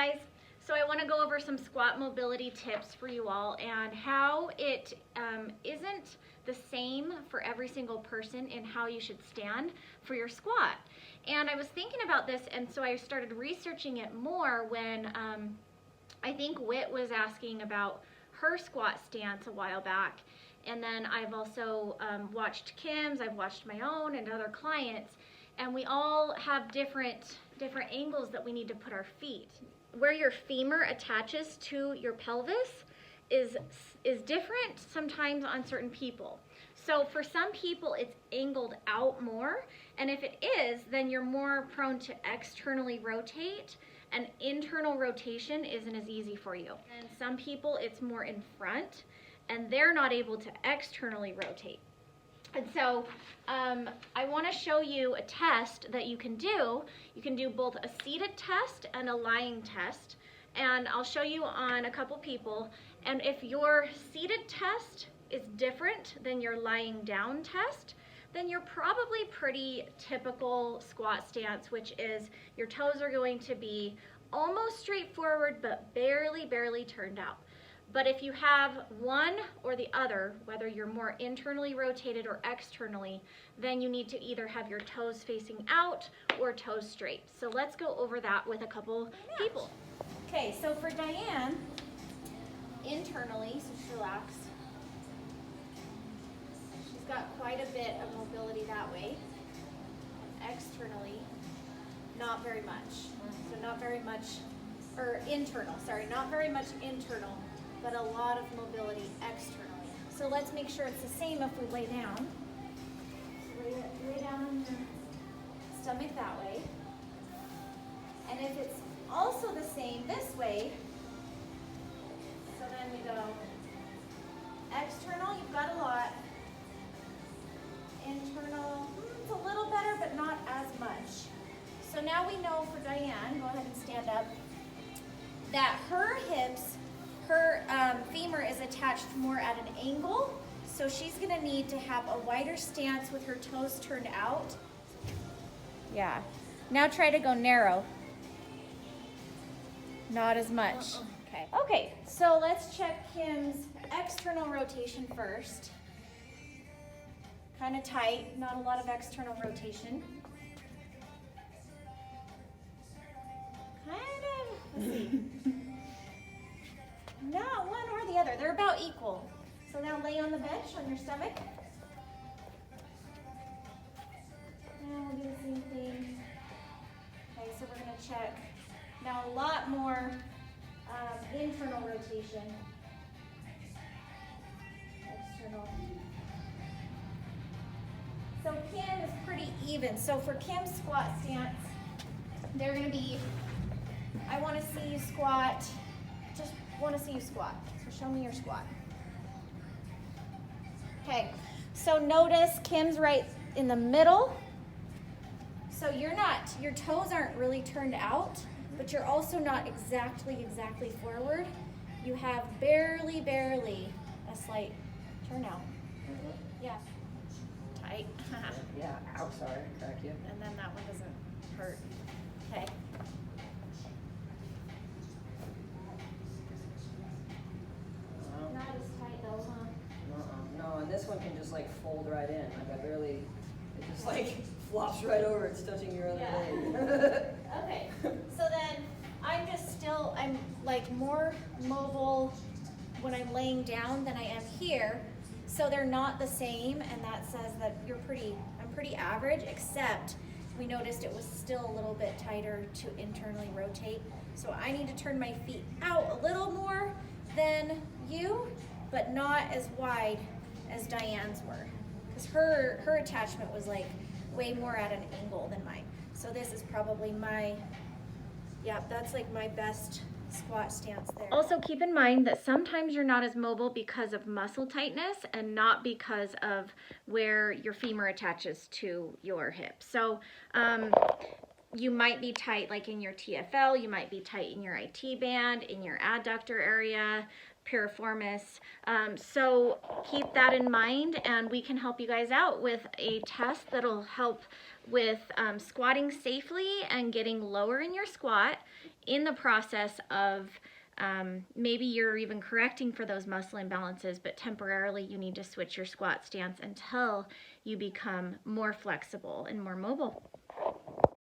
guys. So I want to go over some squat mobility tips for you all and how it isn't the same for every single person in how you should stand for your squat. And I was thinking about this, and so I started researching it more when I think Whit was asking about her squat stance a while back. And then I've also watched Kim's, I've watched my own and other clients, and we all have different angles that we need to put our feet. Where your femur attaches to your pelvis is different sometimes on certain people. So for some people it's angled out more, and if it is, then you're more prone to externally rotate, and internal rotation isn't as easy for you. And some people it's more in front, and they're not able to externally rotate. And so I want to show you a test that you can do. You can do both a seated test and a lying test. And I'll show you on a couple people. And if your seated test is different than your lying down test, then you're probably pretty typical squat stance, which is your toes are going to be almost straight forward, but barely turned out. But if you have one or the other, whether you're more internally rotated or externally, then you need to either have your toes facing out or toes straight. So let's go over that with a couple people. Okay, so for Diane, internally, so just relax. She's got quite a bit of mobility that way. Externally, not very much. So not very much, or internal, sorry, not very much internal, but a lot of mobility externally. So let's make sure it's the same if we lay down. Lay down on your stomach that way. And if it's also the same this way, so then we go external, you've got a lot. Internal, it's a little better, but not as much. So now we know for Diane, go ahead and stand up, that her hips, her femur is attached more at an angle, so she's gonna need to have a wider stance with her toes turned out. Yeah, now try to go narrow. Not as much. Okay, so let's check Kim's external rotation first. Kind of tight, not a lot of external rotation. Let's see. Not one or the other, they're about equal. So now lay on the bench on your stomach. And we'll do the same thing. Okay, so we're gonna check now a lot more internal rotation. External. So Kim is pretty even. So for Kim's squat stance, they're gonna be, I wanna see you squat, just wanna see you squat. So show me your squat. Okay, so notice Kim's right in the middle. So your toes aren't really turned out, but you're also not exactly forward. You have barely a slight turn out. Yeah, tight. Yeah, ow, sorry, crack you. And then that one doesn't hurt. Okay. Not as tight though, huh? No, and this one can just like fold right in. Like it just like flops right over. It's touching your other leg. Okay, so then I'm like more mobile when I'm laying down than I am here. So they're not the same, and that says that I'm pretty average, except we noticed it was still a little bit tighter to internally rotate. So I need to turn my feet out a little more than you, but not as wide as Diane's were. Because her attachment was like way more at an angle than mine. So this is probably that's like my best squat stance there. Also keep in mind that sometimes you're not as mobile because of muscle tightness and not because of where your femur attaches to your hip. So you might be tight like in your TFL, you might be tight in your IT band, in your adductor area, piriformis. So keep that in mind, and we can help you guys out with a test that'll help with squatting safely and getting lower in your squat in the process of maybe you're even correcting for those muscle imbalances, but temporarily you need to switch your squat stance until you become more flexible and more mobile.